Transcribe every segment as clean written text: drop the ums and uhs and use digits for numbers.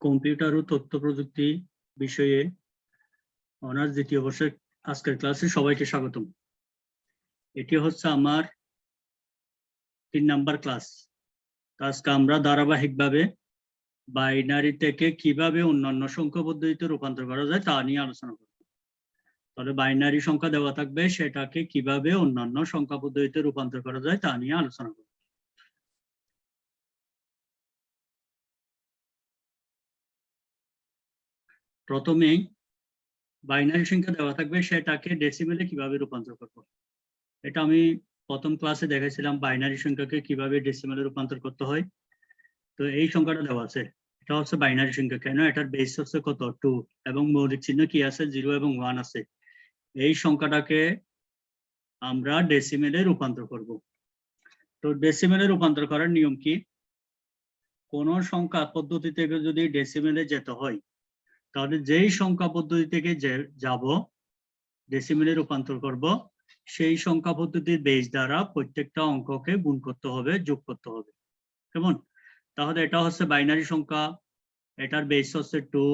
Computer ও তথ্য প্রযুক্তি বিষয়ে অনার্স দ্বিতীয় বর্ষের আজকের ক্লাসে সবাইকে স্বাগতম। এটি হচ্ছে আমার 3 নাম্বার ক্লাস। আজকে আমরা ধারাবাহিকভাবে বাইনারি থেকে কিভাবে অন্যান্য সংখ্যা পদ্ধতিতে রূপান্তর করা যায় তা নিয়ে আলোচনা করব। তাহলে বাইনারি সংখ্যা দেওয়া থাকবে, সেটাকে কিভাবে অন্যান্য সংখ্যা পদ্ধতিতে রূপান্তর করা যায় তা নিয়ে আলোচনা করব। প্রথমেই বাইনারি সংখ্যা দেওয়া থাকবে, সেটাকে ডেসিমেলে কিভাবে রূপান্তর করব। এটা আমি প্রথম ক্লাসে দেখাইছিলাম বাইনারি সংখ্যাকে কিভাবে ডেসিমেলে রূপান্তর করতে হয়। তো এই সংখ্যাটা দেওয়া আছে, এটা হচ্ছে বাইনারি সংখ্যা। কেন? এটার বেস হচ্ছে কত? 2 এবং মৌলিক চিহ্ন কি আছে? 0 এবং 1 আছে। এই সংখ্যাটাকে আমরা ডেসিমেলে রূপান্তর করব। তো ডেসিমেলে রূপান্তর করার নিয়ম কি? কোন সংখ্যা পদ্ধতি থেকে যদি ডেসিমেলে যেতে হয়, তাহলে যেই সংখ্যা পদ্ধতি থেকে যাব ডেসিমেলে রূপান্তর করব, সেই সংখ্যা পদ্ধতির বেস দ্বারা প্রত্যেকটা অঙ্ককে গুণ করতে হবে, যোগ করতে হবে। কেমন? তাহলে এটা হচ্ছে বাইনারি সংখ্যা, এটার বেস হচ্ছে 2।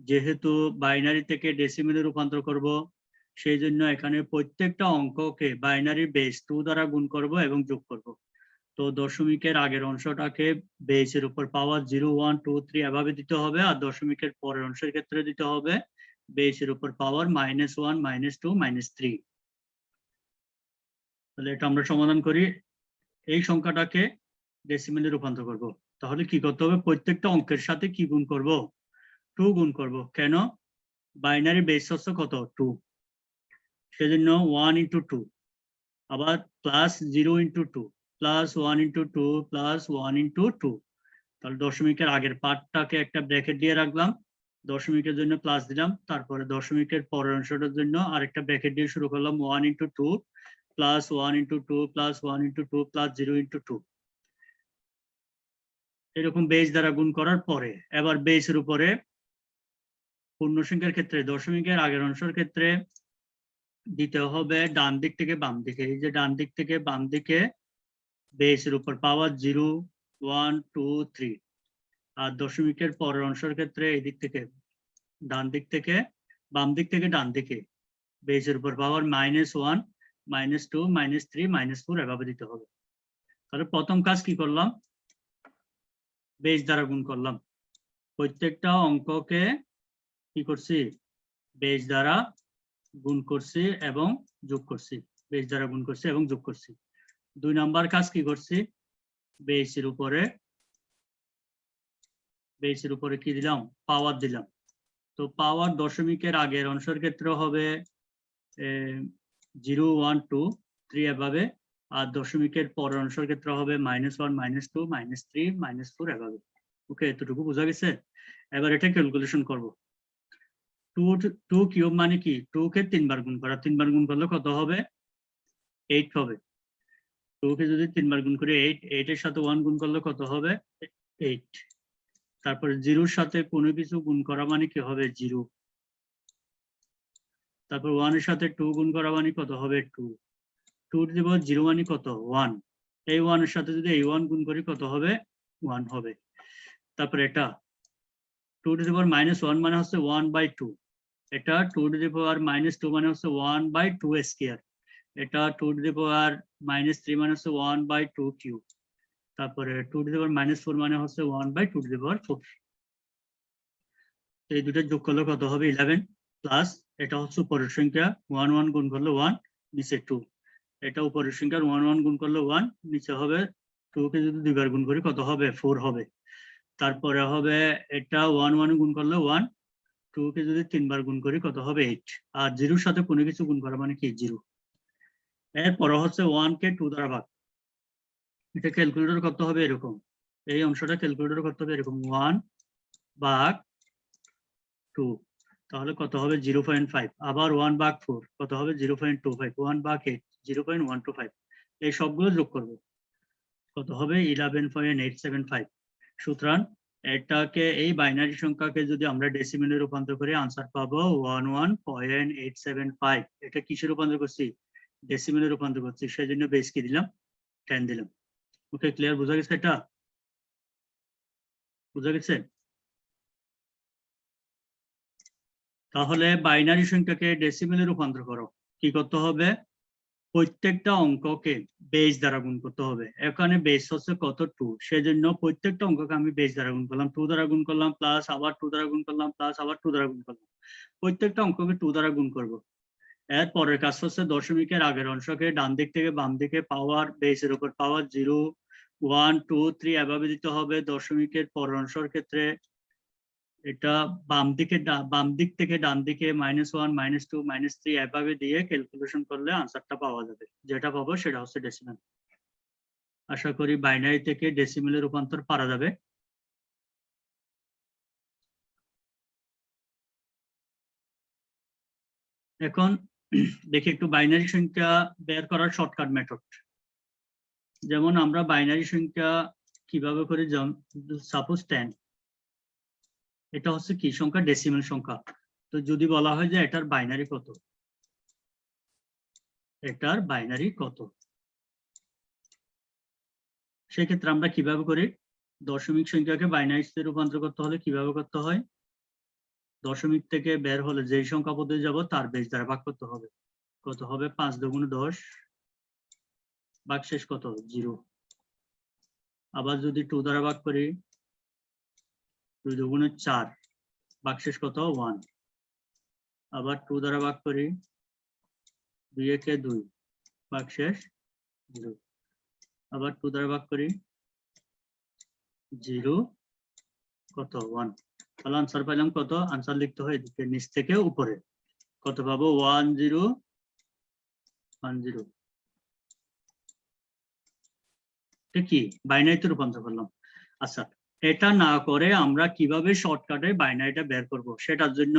যেহেতু বাইনারি থেকে ডেসিমেলে রূপান্তর করব, সেই জন্য এখানে প্রত্যেকটা অঙ্ককে বাইনারি বেস 2 দ্বারা গুণ করব এবং যোগ করব। তো দশমিকের আগের অংশটাকে বেসের উপর পাওয়ার 0 1 2 3 এভাবে দিতে হবে, আর দশমিকের পরের অংশের ক্ষেত্রে দিতে হবে বেসের উপর পাওয়ার -1 -2 -3। তাহলে এটা আমরা সমাধান করি। এই সংখ্যাটাকে ডেসিমেলে রূপান্তর করব। তাহলে কি করতে হবে? প্রত্যেকটা অঙ্কের সাথে কি গুণ করব? 2 গুণ করব। কেন? বাইনারি বেস হচ্ছে কত? 2। সেজন্য 1 × 2, আবার প্লাস 0 × 2 প্লাস 1 × 2 প্লাস 1 × 2। তাহলে দশমিকের আগের পার্টটাকে একটা ব্র্যাকেট দিয়ে রাখলাম, দশমিকের জন্য প্লাস দিলাম, তারপরে দশমিকের পরের অংশটার জন্য আরেকটা ব্র্যাকেট দিয়ে শুরু করলাম 1 × 2 প্লাস 1 × 2 প্লাস 1 × 2 প্লাস 0 × 2। এরকম বেস দ্বারা গুণ করার পরে এবার বেসের উপরে পূর্ণ সংখ্যার ক্ষেত্রে দশমিকের আগের অংশের ক্ষেত্রে দিতে হবে ডান দিক থেকে বাম দিকে। এই যে ডান দিক থেকে বাম দিকে বেসের উপর পাওয়ার 0 1 2 3, আর দশমিকের পরের অংশের ক্ষেত্রে এই দিক থেকে ডান দিক থেকে বাম দিক থেকে ডান দিকে বেসের উপর পাওয়ার -1 -2 -3 -4 এভাবে দিতে হবে। তাহলে প্রথম কাজ কি করলাম? বেস দ্বারা গুণ করলাম। প্রত্যেকটা অঙ্ককে কি করছি? বেস দ্বারা গুণ করছি এবং যোগ করছি। বেস দ্বারা গুণ করছি এবং যোগ করছি। 2 নাম্বার কাজ কি করছি? বেসের উপরে কি দিলাম? পাওয়ার দিলাম। তো পাওয়ার দশমিকের আগের অংশের ক্ষেত্রে হবে 0 1 2 3 এভাবে, আর দশমিকের পরের অংশের ক্ষেত্রে হবে -1 -2 -3 -4 এভাবে। ওকে, এতটুকু বোঝা গেছে? এবার এটা ক্যালকুলেশন করব। 2 কিউব মানে কি? 2 কে 3 বার গুণ করা। 3 বার গুণ করলে কত হবে? 8 হবে। 2 কে যদি 3 বার গুণ করি 8, 8 এর সাথে 1 গুণ করলে কত হবে? 8। তারপরে 0 এর সাথে কোনো কিছু গুণ করা মানে কি হবে? 0। তারপর 1 এর সাথে 2 গুণ করা মানে কত হবে? 2। 2 টু দি পাওয়ার 0 মানে কত? 1। এই 1 এর সাথে যদি এই 1 গুণ করি কত হবে? 1 হবে। তারপর এটা 2 টু দি পাওয়ার -1 মানে হচ্ছে 1/2। এটা 2 টু দি পাওয়ার -2 মানে হচ্ছে 1/2 স্কয়ার। এটা 2 টু দি পাওয়ার -3 মানে হচ্ছে 1/2 কিউব। তারপরে 2 টু দি পাওয়ার -4 মানে হচ্ছে 1/2 টু দি পাওয়ার 4। এই দুটো যোগ করলে কত হবে? 11 প্লাস এটা হচ্ছে উপরের সংখ্যা 1 1 গুণ করলে 1, নিচে 2। এটা উপরের সংখ্যার 1 1 গুণ করলে 1, নিচে হবে 2 কে যদি 2 বার গুণ করি কত হবে? 4 হবে। তারপরে হবে এটা 1 1 গুণ করলে 1, 2 কে যদি 3 বার গুণ করি কত হবে? 8। আর 0 এর সাথে কোনো কিছু গুণ করা মানে কি? 0। এরপর হচ্ছে 1 কে 2 দ্বারা ভাগ। এটা ক্যালকুলেটর করতে হবে এরকম, এই অংশটা ক্যালকুলেটর করতে হবে এরকম 1 ভাগ 2, তাহলে কত হবে? 0.5। আবার 1 ভাগ 4 কত হবে? 0.25। 1 ভাগ 8 0.125। এই সবগুলো যোগ করব, কত হবে? 11.875। সুতরাং এটাকে, এই বাইনারি সংখ্যাকে যদি আমরা ডেসিমেলে রূপান্তর করি আনসার পাবো 11.875। এটা কিসে রূপান্তর করছি? ডেসিমেলে রূপান্তর করছি, সেজন্য বেস কি দিলাম? 10 দিলাম। ওকে, ক্লিয়ার? বোঝা গেছে? এটা বোঝা গেছে? তাহলে বাইনারি সংখ্যাকে ডেসিমেলে রূপান্তর করো, কি করতে হবে? প্রত্যেকটা অঙ্ককে বেস দ্বারা গুণ করতে হবে। এখানে বেস হচ্ছে কত? 2, সেজন্য প্রত্যেকটা অঙ্ককে আমি বেস দ্বারা গুণ করলাম, 2 দ্বারা গুণ করলাম, প্লাস আবার 2 দ্বারা গুণ করলাম, প্লাস আবার 2 দ্বারা গুণ করলাম। প্রত্যেকটা অঙ্ককে 2 দ্বারা গুণ করব। এর পরের কাজ হচ্ছে দশমিকের আগের অংশকে ডান দিক থেকে বাম দিকে পাওয়ার বেসের উপর পাওয়ার 0, 1, 2, 3 এভাবে দিতে হবে। দশমিকের পরের অংশের ক্ষেত্রে এটা বাম দিক থেকে ডান দিকে -1, -2, -3 এভাবে দিয়ে ক্যালকুলেশন করলে আনসারটা পাওয়া যাবে। যেটা পাবো সেটা হচ্ছে ডেসিমেল। আশা করি বাইনারি থেকে ডেসিমেলে রূপান্তর পারা যাবে। এখন দেখি একটু বাইনারি সংখ্যা বের করার শর্টকাট মেথড। যেমন আমরা বাইনারি সংখ্যা কিভাবে করি, সাপোজ 10, এটা হচ্ছে কি সংখ্যা? ডেসিমেল সংখ্যা। তো যদি বলা হয় যে এটার বাইনারি কত, এটার বাইনারি কত, সেক্ষেত্রে আমরা কিভাবে করি? দশমিক সংখ্যাকে বাইনারিতে রূপান্তর করতে হলে কিভাবে করতে হয়? দশমিক থেকে বের হলে যেই সংখ্যা পদ্ধতি যাব তার বেস দ্বারা ভাগ করতে হবে। কত হবে? 5 দুগুণে 10, ভাগশেষ কত? 0। আবার যদি 2 দ্বারা ভাগ করি, 2 দুগুণে 4, ভাগশেষ কত? 1। আবার 2 দ্বারা ভাগ করি, 2 একে 2, ভাগশেষ 0। আবার 2 দ্বারা ভাগ করি, 0 কত? 1। তাহলে আনসার পাইলাম কত? আনসার লিখতে হয় এদিকে নিচ থেকে উপরে। কত পাবো? 1 0 1 0। কি বাইনারিতে রূপান্তর করলাম। আচ্ছা, এটা না করে আমরা কিভাবে শর্টকাটে বাইনারিটা বের করব? সেটার জন্য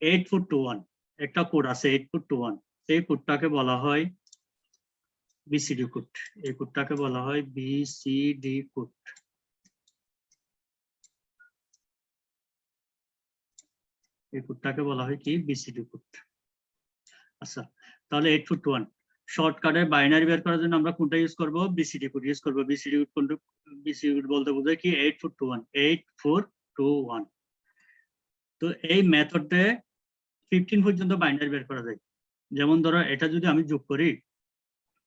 8421 একটা কোড আছে, 8421। এই কোডটাকে বলা হয় বিসিডি কোড। এই কোডটাকে বলা হয় বিসিডি কোড। এই কোডটাকে বলা হয় কি? BCD code. আচ্ছা, তাহলে 8421 শর্টকাটে বাইনারি বের করার জন্য আমরা কোনটা ইউজ করব? বিসিডি কোড ইউজ করব। বিসিডি কোড কোনটা? বিসিডি কোড বলতে বোঝায় কি? 8421 8421। তো এই মেথডে 15 পর্যন্ত বাইনারি বের করা যায়। যেমন ধরো এটা যদি আমি যোগ করি,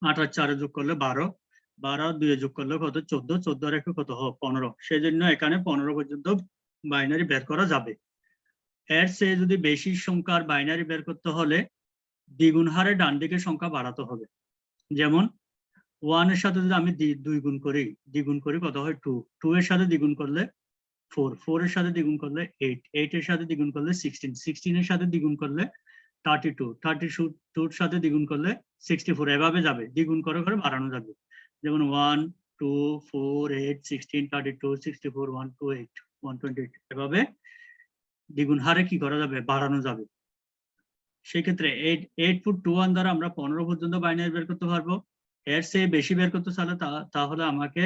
8 আর 4 যোগ করলে 12, 12 আর 2 যোগ করলে কত? 14, 14 আর 1 কত? 15। সেজন্য এখানে 15 পর্যন্ত বাইনারি বের করা যাবে। এর চেয়ে যদি বেশি সংখ্যার বাইনারি বের করতে হলে দ্বিগুণ হারে ডান দিকের সংখ্যা বাড়াতে হবে। যেমন 1 এর সাথে যদি আমি 2 গুণ করি, দ্বিগুণ করি, কত হয়? 2, 2 এর সাথে দ্বিগুণ করলে 4, 4 এর সাথে দ্বিগুণ করলে 8, 8 এর সাথে দ্বিগুণ করলে 16, 16 এর সাথে দ্বিগুণ করলে 32, 32 এর সাথে দ্বিগুণ করলে 64, এভাবে যাবে, দ্বিগুণ করে করে বাড়ানো যাবে। যেমন 1 2 4 8 16 32 64 128 128 এভাবে দ্বিগুণ হারে কি করা যাবে? বাড়ানো যাবে। সেক্ষেত্রে 8421 দ্বারা আমরা 15 পর্যন্ত বাইনারি বের করতে পারবো। এর চেয়ে বেশি বের করতে চাইলে তাহলে আমাকে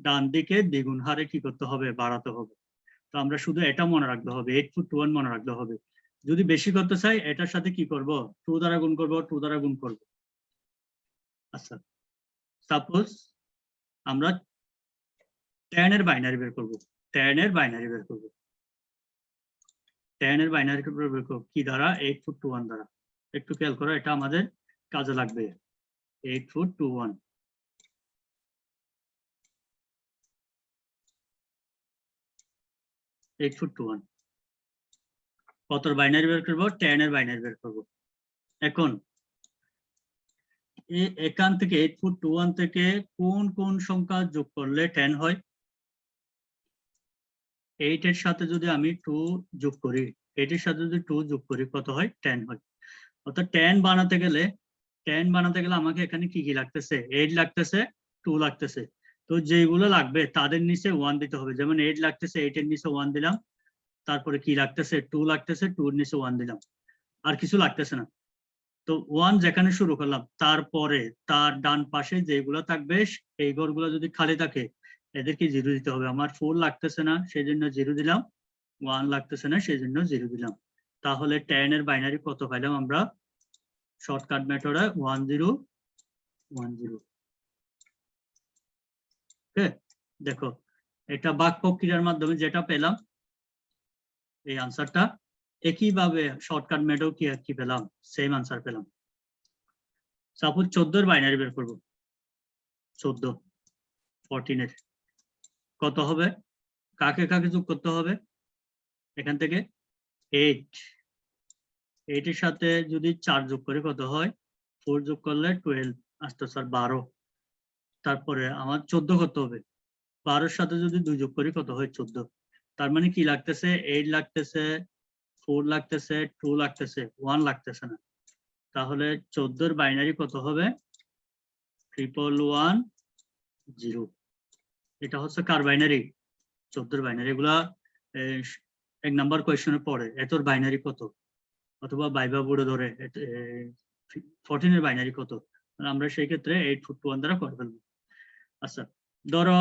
ডান দিকে দ্বিগুণ হারে কি করতে হবে? বাড়াতে হবে। তো আমরা শুধু এটা মনে রাখতে হবে, 8421 মনে রাখতে হবে। যদি বেশি করতে চাই এটার সাথে কি করব? 2 দ্বারা গুণ করব, 2 দ্বারা গুণ করব। আচ্ছা, সাপোজ আমরা 10 এর বাইনারি বের করব। 10 এর বাইনারি বের করব। 10 এর বাইনারি বের করব কি দ্বারা? 8421 দ্বারা। একটু খেয়াল করো, এটা আমাদের কাজে লাগবে। 8421 8421 কতর বাইনারি বের করব? 10 এর বাইনারি বের করব। এখন এখান থেকে 8421 থেকে কোন কোন সংখ্যা যোগ করলে 10 হয়? 8 এর সাথে যদি আমি 2 যোগ করি, 8 এর সাথে যদি 2 যোগ করি কত হয়? 10 হয়। অর্থাৎ 10 বানাতে গেলে আমাকে এখানে কি কি লাগতেছে? 8 লাগতেছে, 2 লাগতেছে। তো যেগুলো লাগবে তাদের নিচে 1 দিতে হবে। যেমন 8 লাগতেছে, 8 এর নিচে 1 দিলাম। তারপরে কি লাগতেছে? 2 লাগতেছে, 2 এর নিচে 1 দিলাম। আর কিছু লাগতেছে না। তো 1 যেখানে শুরু করলাম, তারপরে তার ডান পাশে যেগুলো থাকবে এই ঘরগুলো যদি খালি থাকে এদেরকে 0 দিতে হবে। আমার 4 লাগতেছে না, সেই জন্য 0 দিলাম। 1 লাগতেছে না, সেই জন্য 0 দিলাম। তাহলে 10 এর বাইনারি কত পাইলাম আমরা? শর্টকাট মেথডে 1 0 1 0। ওকে, দেখো এটা ভাগ প্রক্রিয়ার মাধ্যমে যেটা পেলাম এই আনসারটা, একইভাবে শর্টকাট মেথডেও কি পেলাম, সেম আনসার পেলাম। সাপোজ 14 বাইনারি বের করব, 14 14 কত হবে, কাকে কাকে যোগ করতে হবে, এখান থেকে 8 এর সাথে যদি 4 যোগ করে কত হয়, 4 যোগ করলে 12 আসতো স্যার 12। তারপরে আমার 14 করতে হবে, 12-এর সাথে যদি 2 যোগ করি কত হয় 14। তার মানে কি লাগতেছে, 8 লাগতেছে, 4 লাগতেছে, 2 লাগতেছে, 1 লাগতেছে না। তাহলে 14-এর বাইনারি কত হবে, 1110। এটা হচ্ছে কার বাইনারি, 14-এর বাইনারি। এগুলা 1 নাম্বার কোয়েশ্চনে পড়ে, এতর বাইনারি কত, অথবা বাইবা বোর্ডে ধরে 14-এর বাইনারি কত। আমরা সেই ক্ষেত্রে 841 দ্বারা করে ফেলবো। আচ্ছা, ধরো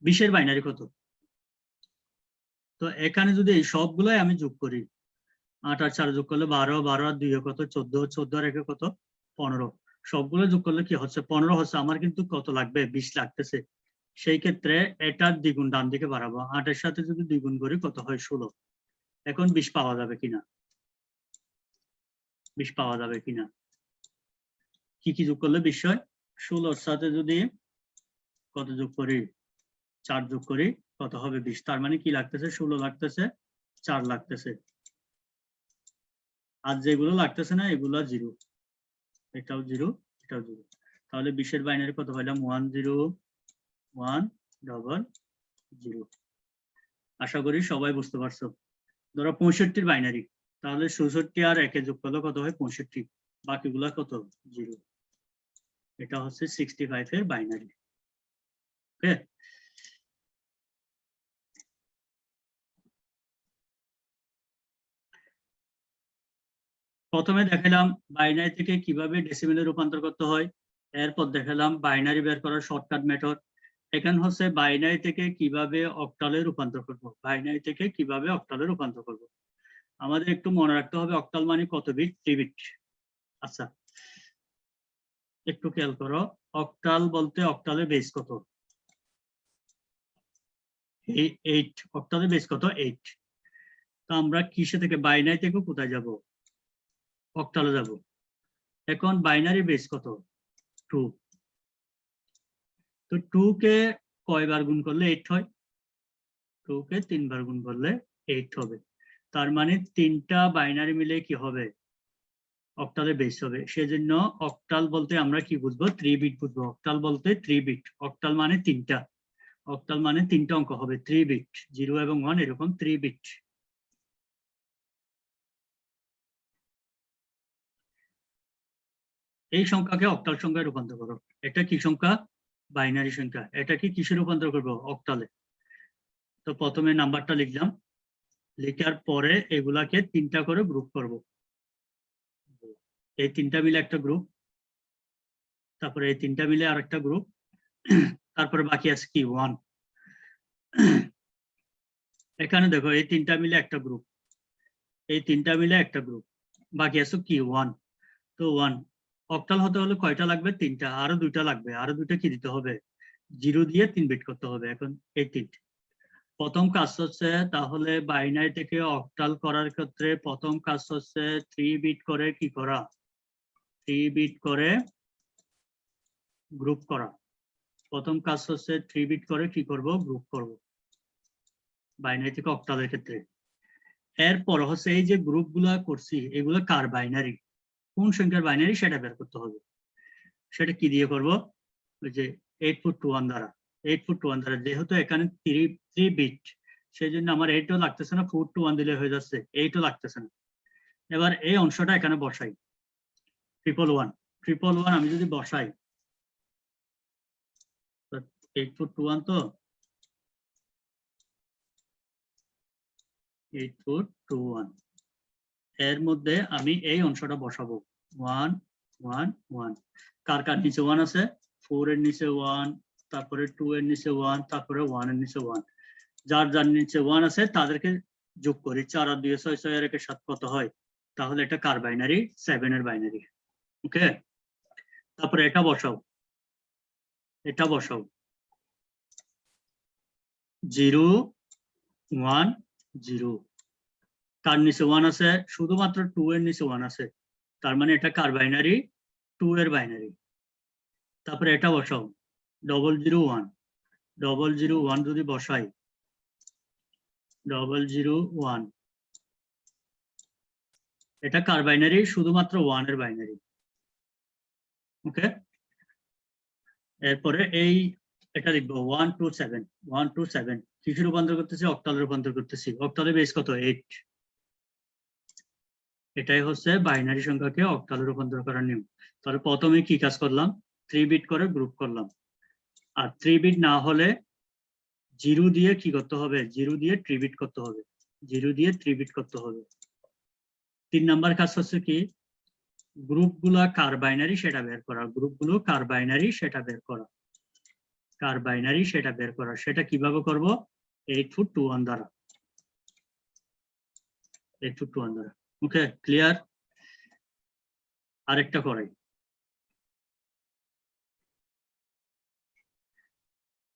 20-এর বাইনারি কত, তো এখানে যদি এই সবগুলাই আমি যোগ করি, 8 আর 4 যোগ করলে 12, 12 আর 2 কত 14, 14 আর 1 কত 15, সবগুলো যোগ করলে কি হচ্ছে 15 হচ্ছে। আমার কিন্তু কত লাগবে, 20 লাগতেছে। সেই ক্ষেত্রে এটার দ্বিগুণ ডান দিকে বাড়াবো, 8-এর সাথে যদি দ্বিগুণ করি কত হয় 16। এখন 20 পাওয়া যাবে কিনা, 20 পাওয়া যাবে কিনা, কি কি যোগ করলে 20 হয়, 16-র সাথে যদি কত যোগ করি, 4 যোগ করি কত হবে 20। তার মানে কি লাগতেছে, 16 লাগতেছে, 4 লাগতেছে, আর যেগুলো লাগতেছে না এগুলো 0, এটাও 0, এটাও 0। তাহলে 20-এর বাইনারি কত পাইলাম, 101000। আশা করি সবাই বুঝতে পারছো। ধরো 65-এর বাইনারি, তাহলে 64 আর 1 যোগ করলে কত হয় 65, বাকিগুলা কত 0। এটা হচ্ছে 65-এর বাইনারি। ওকে, প্রথমে দেখালাম বাইনারি থেকে কিভাবে ডেসিমেলে রূপান্তর করতে হয়, এরপর দেখালাম বাইনারি বের করার শর্টকাট মেথড। এখানে হচ্ছে বাইনারি থেকে কিভাবে অক্টালে রূপান্তর করব, বাইনারি থেকে কিভাবে অক্টালে রূপান্তর করব। আমাদের একটু মনে রাখতে হবে অক্টাল মানে কত বিট, 3 বিট। আচ্ছা, একটু খেয়াল করো, অক্টাল বলতে অক্টালের বেস কত, 8, অক্টালের বেস কত 8। তো আমরা কিসে থেকে, বাইনারি থেকে কোথায় যাব, অক্টালে যাব। এখন বাইনারি বেস কত 2, তো 2 কে কয়বার গুণ করলে 8 হয়, 2 কে 3 বার গুণ করলে 8 হবে। তার মানে 3টা বাইনারি মিলে কি হবে, অক্টালে বেস হবে। সেজন্য অক্টাল বলতে আমরা কি বুঝবো, 3 বিট বুঝবো। অক্টাল বলতে 3 বিট, অক্টাল মানে 3টা, অক্টাল মানে 3টা অঙ্ক হবে, 3 বিট, 0 এবং 1 এরকম 3 বিট। এই সংখ্যাকে অক্টাল সংখ্যায় রূপান্তর করো। এটা কি সংখ্যা, বাইনারি সংখ্যা। এটা কি কিসে রূপান্তর করবো, অক্টালে। তো প্রথমে নাম্বারটা লিখলাম, লেখার পরে এগুলাকে 3টা করে গ্রুপ করব। এই 3টা মিলে একটা গ্রুপ, তারপরে এই 3টা মিলে আরেকটা গ্রুপ, তারপরে বাকি আছে কি 1। এখানে দেখো এই 3টা মিলে একটা গ্রুপ, এই 3টা মিলে একটা গ্রুপ, বাকি আছে কি 1। তো 1 অক্টাল হতে হলে কয়টা লাগবে, 3টা, আরো 2টা লাগবে, আরো 2টা কি দিতে হবে, 0 দিয়ে 3 বিট করতে হবে। এখন এই 3টে প্রথম কাজ হচ্ছে, তাহলে বাইনারি থেকে অক্টাল করার ক্ষেত্রে প্রথম কাজ হচ্ছে 3 বিট করে কি করা, 3 বিট করে গ্রুপ করা। প্রথম কাজ হচ্ছে 3 বিট করে কি করব, গ্রুপ করব বাইনারি থেকে অক্টালের ক্ষেত্রে। এরপর হচ্ছে এই যে গ্রুপ গুলা করছি এগুলো কার বাইনারি, কোন সংখ্যার বাইনারি সেটা বের করতে হবে। সেটা কি দিয়ে করব, ওই যে 841 দ্বারা, 841 দ্বারা। যেহেতু এখানে 3 বিট, সেই জন্য আমার 8ও লাগতেছে না, 421 দিলে হয়ে যাচ্ছে, 8ও লাগতেছে না। এবার এই অংশটা এখানে বসাই, 111 আমি যদি বসাই, 841 তো 8421, এর মধ্যে আমি এই অংশটা বসাবো 111। কার কার নিচে 1 আছে, 4 এর নিচে 1, তারপরে 2 এর নিচে 1, তারপরে 1 এর নিচে 1। যার যার নিচে 1 আছে তাদেরকে যোগ করি, 4 আর 2 6, 6 আর 1 7 কত হয়, তাহলে এটা কার বাইনারি, 7 এর বাইনারি। ওকে, তারপরে এটা বসাও, এটা বসাও 0 1 0, কার নিচে 1 আছে, শুধুমাত্র 2 এর নিচে 1 আছে, তার মানে এটা কার বাইনারি, 2 এর বাইনারি। তারপরে এটা বসাও 001, 001 যদি বসাই 001, এটা কার বাইনারি, শুধুমাত্র 1 এর বাইনারি। ওকে, এরপরে এটা লিখবো 127, 127 কিছু রূপান্তর করতেছি, অক্টালে রূপান্তর করতেছি। অক্টালে বেস কত, 8। এটাই হচ্ছে বাইনারি সংখ্যাকে অক্টালে রূপান্তর করার নিয়ম। তাহলে প্রথমে কি কাজ করলাম, 3 বিট করে গ্রুপ করলাম, আর 3 বিট না হলে 0 দিয়ে কি করতে হবে, 0 দিয়ে 3 বিট করতে হবে, 0 দিয়ে 3 বিট করতে হবে। 3 নাম্বার কাজ হচ্ছে কি, গ্রুপগুলা কার বাইনারি সেটা বের করা, গ্রুপগুলো কার বাইনারি সেটা বের করা, কার বাইনারি সেটা বের করা। সেটা কিভাবে করব, 841 দ্বারা, 841 দ্বারা। ওকে, ক্লিয়ার। আরেকটা করাই,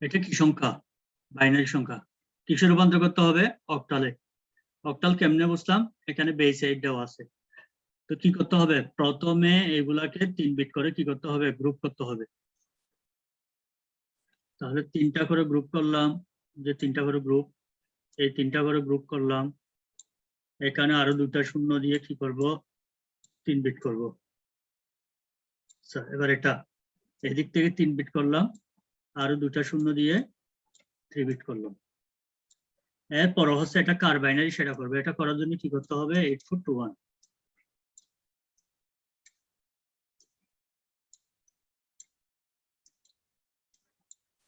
এটা কি সংখ্যা, বাইনারি সংখ্যা, কিসে রূপান্তর করতে হবে, অক্টালে। অক্টাল কেমনে বুঝলাম, এখানে বেস 8 দেওয়া আছে, তো কি করতে হবে, প্রথমে এগুলাকে 3 বিট করে কি করতে হবে, গ্রুপ করতে হবে। তাহলে 3টা করে গ্রুপ করলাম, যে 3টা করে গ্রুপ, এই 3টা করে গ্রুপ করলাম, এখানে আরো 2টা শূন্য দিয়ে কি করব, 3 বিট করব। এবার এটা এদিক থেকে 3 বিট করলাম, আরো 2টা শূন্য দিয়ে 3 বিট করলাম। এরপর হচ্ছে এটা কার বাইনারি সেটা করবে, এটা করার জন্য কি করতে হবে, 8421,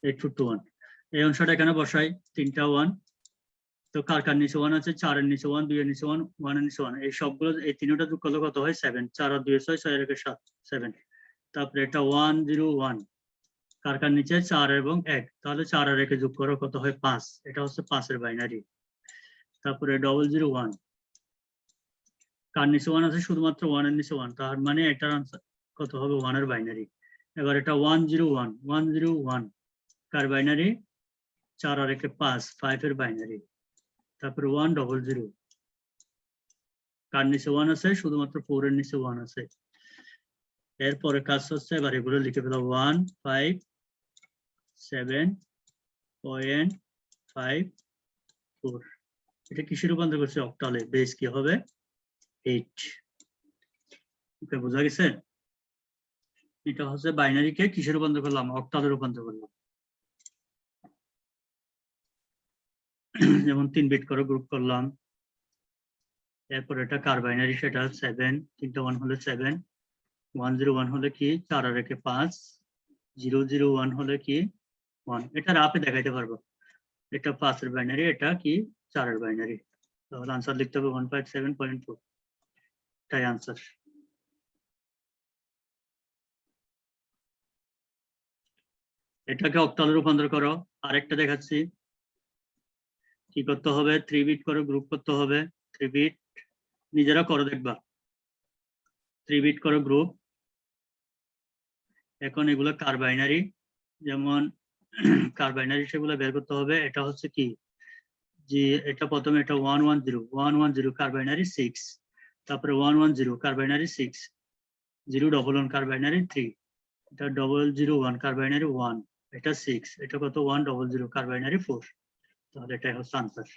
8421 এই অংশটা এখানে বসাই, 3টা 1, তো কার কার নিচে 1 আছে, 4 এর নিচে 1, 2 এর নিচে 1, 1 এর নিচে 1, এই সবগুলো এই তিনটা যোগ করলে কত হয়, 7, 4 আর 2 6, 6 আর 1 7, 7। তারপরে এটা 101, কার কার নিচে 4 এবং 1, তাহলে 4 আর 1 যোগ করো কত হয়, 5, এটা হচ্ছে 5 এর বাইনারি। তারপরে 001, কার নিচে 1 আছে, শুধুমাত্র 1 এর নিচে 1, তার মানে এটার আনসার কত হবে, 1 এর বাইনারি। এবার এটা 101, 101 কার বাইনারি, 4 আর 1 5, 5 এর বাইনারি। তারপরে 100, কার নিচে 1 আছে, শুধুমাত্র 4 এর নিচে 1 আছে। এরপরে কাজ হচ্ছে এবার এগুলো লিখে ফেলো, 157.54, এটা কিসে রূপান্তর করছে, অক্টালে, বেস কি হবে, 8। ওকে, বোঝা গেছে। এটা হচ্ছে বাইনারিকে কিসে রূপান্তর করলাম, অক্টালে রূপান্তর করলাম। যেমন 3 বিট করে গ্রুপ করলাম, এরপর এটা কার বাইনারি, সেটা 7, 3টা 1 হলে 7, 101 হলে কি, 4 আর 1 5, 001 হলে কি 1, এটা রাফে দেখাইতে পারবো, এটা 5 এর বাইনারি, এটা কি 4 এর বাইনারি। তাহলে আনসার লিখতে হবে 157.4, এটাই আনসার। এটাকে অক্টালে রূপান্তর করো, আরেকটা দেখাচ্ছি কি করতে হবে, 3 বিট করে গ্রুপ করতে হবে, 3 বিট, নিজেরা করো দেখবা, 3 বিট করে গ্রুপ। এখন এগুলো কার বাইনারি, যেমন কার বাইনারি সেগুলো বের করতে হবে। এটা হচ্ছে কি, যে এটা প্রথমে এটা 110 কার বাইনারি 6, তারপরে 110 কার বাইনারি 6, 011 কার বাইনারি 3, এটা 001 কার বাইনারি 1, এটা 6, এটা কত 100 কার বাইনারি 4, তাহলে এটাই হচ্ছে আনসার।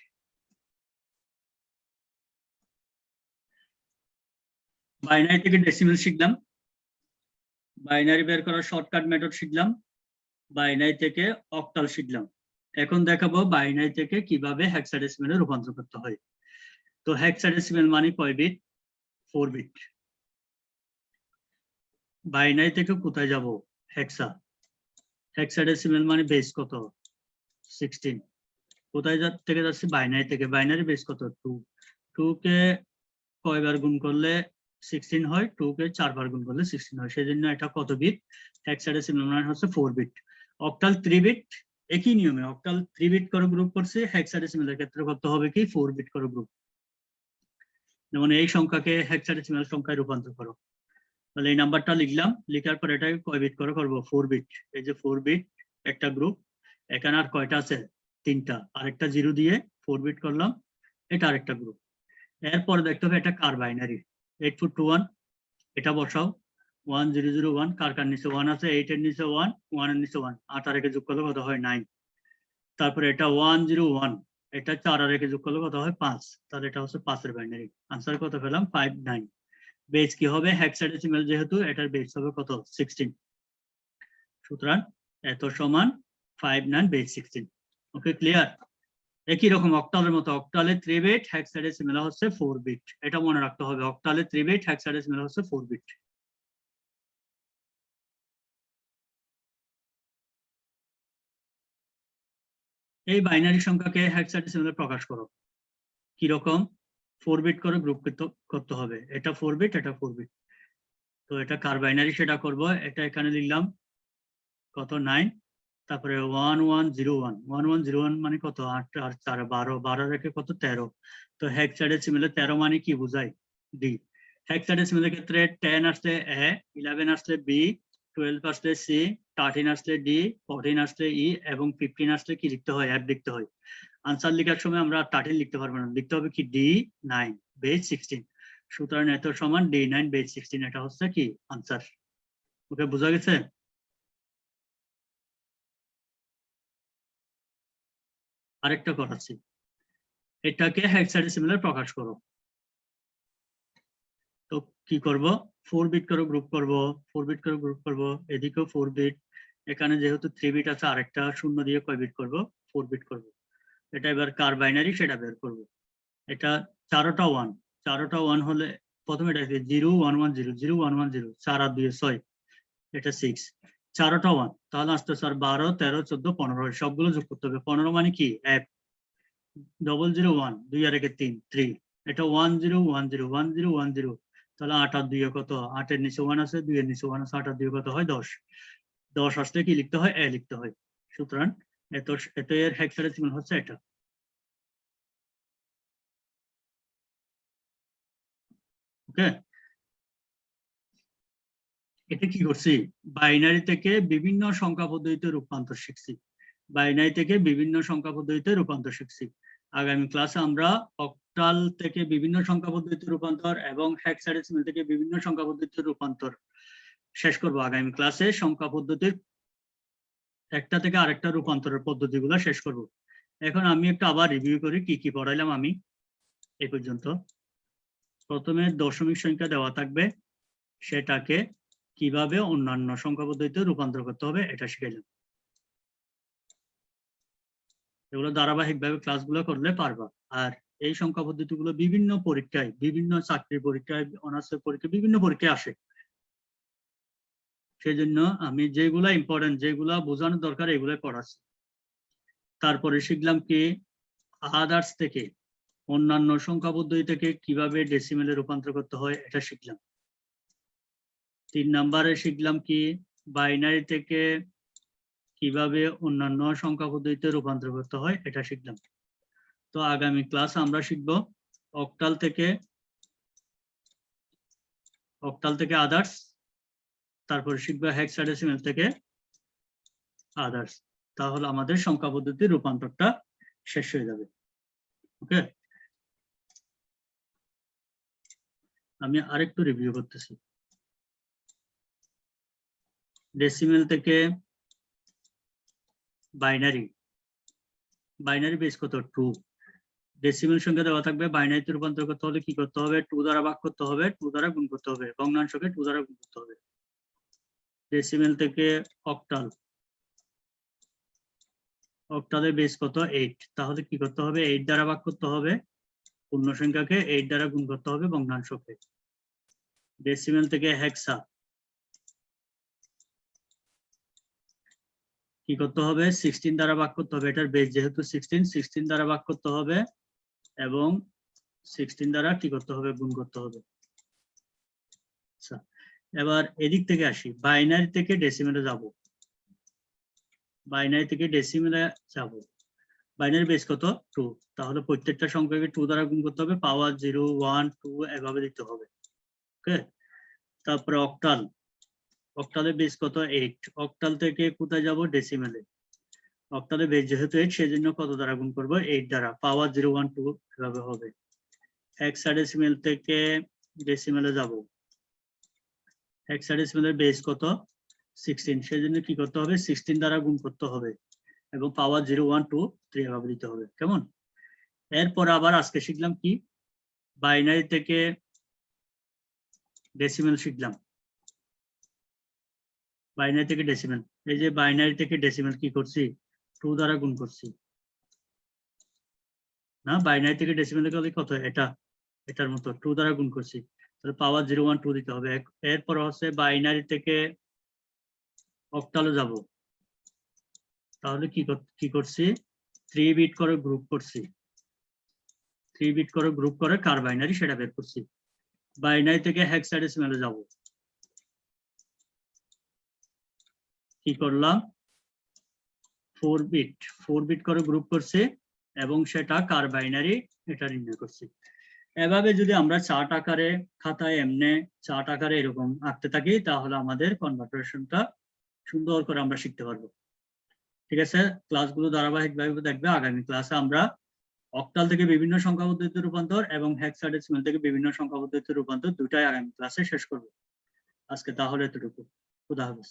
বাইনারি থেকে ডেসিমেল শিখলাম, বাইনারি বের করার শর্টকাট মেথড শিখলাম, বাইনারি থেকে অক্টাল শিখলাম। এখন দেখাবো বাইনারি থেকে কিভাবে হেক্সাডেসিমেলে রূপান্তর করতে হয়। তো হেক্সাডেসিমেল মানে কয় বিট, 4 বিট। বাইনারি থেকে কোথায় যাব, হেক্সা, হেক্সাডেসিমেল মানে বেস কত, 16, কোথায় থেকে যাচ্ছে, বাইনারি থেকে, বাইনারি বেস কত, 2, 2 কে কয়বার গুণ করলে 16 হয়, 2 কে 4 বার গুণ করলে 16 হয়, সেজন্য এটা কত বিট, হেক্সাডেসিমেল মানে হচ্ছে 4 বিট। অক্টাল 3 বিট, একই নিয়মে অক্টাল 3 বিট করে গ্রুপ করছে, হেক্সাডেসিমেলের ক্ষেত্রে কত হবে কি, 4 বিট করে গ্রুপ। যেমন এই সংখ্যাকে হেক্সাডেসিমেল সংখ্যায় রূপান্তর করো, তাহলে এই নাম্বারটা লিখলাম, লিখার পর এটাকে কয় বিট করে করবো, 4 বিট। এই যে 4 বিট একটা গ্রুপ, এখানে আর কয়টা আছে, 3টা, আরেকটা 0 দিয়ে 4 বিট করলাম, এটা আরেকটা গ্রুপ। এরপরে দেখতে হবে এটা কার বাইনারি, 8421 এটা বসাও, 1001 কার কার নিচে 1 আছে, 8 এর নিচে 1, 1 এর নিচে 1, 8 আর একে যোগ করলে কত হয় 9। তারপরে এটা 101, এটা 4 আর একে যোগ করলে কত হয় 5, তাহলে এটা হচ্ছে 5 এর বাইনারি। আনসার কত পেলাম 59। বেস কি হবে হেক্সাডেসিমাল, যেহেতু এটার বেস হবে কত 16, সুতরাং এত সমান 59 বেস 16। ওকে, ক্লিয়ার? একই রকম অক্টালের মতো, অক্টালের 3 বিট হেক্সাডেসিমাল হচ্ছে 4 বিট, এটা মনে রাখতে হবে, অক্টালের 3 বিট হেক্সাডেসিমাল হচ্ছে 4 বিট। এই বাইনারি সংখ্যাকে হেক্সাডেসিমালে প্রকাশ করো, কি রকম 4 বিট করে গ্রুপ করতে হবে, এটা 4 বিট, এটা 4 বিট। তো এটা কার বাইনারি সেটা করব, এটা এখানে লিখলাম কত 9, তারপরে 1101 মানে কত 8 আর 4 12, 12 রেখে কত 13। তো হেক্সাডেসিমালে 13 মানে কি বোঝায় ডি। হেক্সাডেসিমালের ক্ষেত্রে 10 আসলে এ, 11 আসলে বি, 12 আসলে সি, 13 আসলে ডি, 14 আসলে ই এবং 15 আসলে কি লিখতে হয় এফ লিখতে হয়। আনসার লেখার সময় আমরা 13 লিখতে পারবো না, লিখতে হবে কি ডি 9 বেস 16। সুতরাং এত সমান ডি 9 বেস 16, এটা হচ্ছে কি আনসার। ওকে, বোঝা গেছে? আরেকটা করাচ্ছি, এটাকে হেক্সাডেসিমালে প্রকাশ করো। তো কি করব, 4 বিট করে গ্রুপ করব, 4 বিট করে গ্রুপ করব, এদিকেও 4 বিট, এখানে যেহেতু 3 বিট আছে আরেকটা শূন্য দিয়ে কয় বিট করব 4 বিট করব। এটা এবার কার বাইনারি সেটা বের করব। এটা চারোটা 1, চারোটা 1 হলে প্রথমে এটা 0110, 0110, 4 আর 2 6, এটা 6, চারোটা 1, তাহলে আসতে স্যার 12 13 14 15, সবগুলো যোগ করতে হবে। 15 মানে কি এক, 001, 2 আর 1 3, 3, এটা 1010 1010, তাহলে 8 আর 2 কত, 8 এর নিচে 1 আছে, 2 এর নিচে 1 আছে, 8 আর 2 কত হয় 10, 10 আসলে কি লিখতে হয় এ লিখতে হয়। সুতরাং এত এত এর হেক্সাডেসিমাল হচ্ছে এটা। ওকে, এটা কি করছি, বাইনারি থেকে বিভিন্ন সংখ্যা পদ্ধতিতে রূপান্তর শিখছি, বাইনারি থেকে বিভিন্ন সংখ্যা পদ্ধতিতে রূপান্তর শিখছি। আগামী ক্লাসে আমরা অক্টাল থেকে বিভিন্ন সংখ্যা পদ্ধতিতে রূপান্তর এবং হেক্সাডেসিমাল থেকে বিভিন্ন সংখ্যা পদ্ধতিতে রূপান্তর শেষ করব। আগামী ক্লাসে সংখ্যা পদ্ধতির একটা থেকে আরেকটা রূপান্তরের পদ্ধতিগুলো শেষ করব। এখন আমি একটু আবার রিভিউ করি কি কি পড়াইলাম আমি এই পর্যন্ত। প্রথমে দশমিক সংখ্যা দেওয়া থাকবে, সেটাকে কিভাবে অন্যান্য সংখ্যা পদ্ধতিতে রূপান্তর করতে হবে এটা শিখাইলাম। এগুলো ধারাবাহিকভাবে ক্লাসগুলো করলে পারবা। আর এই সংখ্যা পদ্ধতিগুলো বিভিন্ন পরীক্ষায়, বিভিন্ন চাকরির পরীক্ষায়, অনার্সের পরীক্ষায়, বিভিন্ন পরীক্ষায় আসে। সেই জন্য আমি যেগুলা ইম্পর্টেন্ট, যেগুলা বোঝানোর দরকার এগুলো পড়াচ্ছি। তারপরে শিখলাম কি আদার্স থেকে, অন্যান্য সংখ্যা পদ্ধতি থেকে কিভাবে ডেসিমেলে রূপান্তর করতে হয় এটা শিখলাম। 3 নম্বরে শিখলাম কি বাইনারি থেকে কিভাবে অন্যান্য সংখ্যা পদ্ধতিতে রূপান্তর করতে হয় এটা শিখলাম। তো আগামী ক্লাস আমরা শিখব অক্টাল থেকে আদার্স, তারপরে শিখবো হেক্সাডেসিমাল থেকে আদার্স। তাহলে আমাদের সংখ্যা পদ্ধতির রূপান্তরটা শেষ হয়ে যাবে। ওকে, আমি আরেকটু রিভিউ করতেছি। ডেসিমেল থেকে বাইনারি, বাইনারি বেস কত 2, ডেসিমেল সংখ্যা দেওয়া থাকবে, বাইনারিতে রূপান্তর করতে হলে কি করতে হবে 2 দ্বারা ভাগ করতে হবে, 2 দ্বারা গুণ করতে হবে, ভগ্নাংশকে 2 দ্বারা গুণ করতে হবে। ডেসিমেল থেকে অক্টাল, অক্টালের বেস কত 8, তাহলে কি করতে হবে 8 দ্বারা ভাগ করতে হবে, পূর্ণ সংখ্যাকে 8 দ্বারা গুণ করতে হবে ভগ্নাংশকে। ডেসিমেল থেকে হেক্সা, কি করতে হবে 16 দ্বারা ভাগ করতে হবে, এটার বেস যেহেতু 16 দ্বারা ভাগ করতে হবে এবং 16 দ্বারা কি করতে হবে গুণ করতে হবে। আচ্ছা, এবার এদিক থেকে আসি, বাইনারি থেকে ডেসিমেলে যাব, বাইনারি থেকে ডেসিমেলে যাব। বাইনারি বেস কত 2, তাহলে প্রত্যেকটা সংখ্যাকে 2 দ্বারা গুণ করতে হবে, পাওয়ার 0 1 2 এভাবে দিতে হবে। ওকে, তারপরে অক্টাল, অক্টালের বেস কত 8, অক্টাল থেকে কোথায় যাব ডেসিমেলে, অক্টালের বেস যেহেতু 8 সেজন্য কত দ্বারা গুণ করব 8 দ্বারা, পাওয়ার 0 1 2 এভাবে হবে। হেক্সাডেসিমেল থেকে ডেসিমেলে যাব। হেক্সাডেসিমেলের বেস কত? 16। সেজন্য কি করতে হবে? 16 দ্বারা গুণ করতে হবে এবং পাওয়ার 0 1 2 3 এভাবে দিতে হবে। কেমন? এরপর আবার আজকে শিখলাম কি? বাইনারি থেকে ডেসিমেল শিখলাম। বাইনারি থেকে ডেসিমেল, এই যে বাইনারি থেকে ডেসিমেল কি করছি? 2 দ্বারা গুণ করছি না? বাইনারি থেকে ডেসিমেল কত? এটার মতো 2 দ্বারা গুণ করছি, তাহলে পাওয়ার 0 1 2 দিতে হবে। এরপর হচ্ছে বাইনারি থেকে অক্টালে যাব, তাহলে কি করছি? 3 বিট করে গ্রুপ করছি, 3 বিট করে গ্রুপ করে কার বাইনারি সেটা বের করছি। বাইনারি থেকে হেক্সাডেসিমেলে যাব, কি করলাম? 4 বিট করে গ্রুপ করছি এবং সেটা কার বাইনারি এটা নির্ণয় করছি। এভাবে যদি আমরা চার্ট আকারে খাতায় এমনি চার্ট আকারে এরকম আঁকতে থাকি, তাহলে আমাদের কনভার্টেশনটা সুন্দর করে আমরা শিখতে পারবো। ঠিক আছে, ক্লাসগুলো ধারাবাহিকভাবে দেখবে। আগামী ক্লাসে আমরা অক্টাল থেকে বিভিন্ন সংখ্যা পদ্ধতিতে রূপান্তর এবং হেক্সাডেসিমেল থেকে বিভিন্ন সংখ্যা পদ্ধতিতে রূপান্তর দুটাই আগামী ক্লাসে শেষ করব। আজকে তাহলে এতটুকু। খুদা হাফেজ।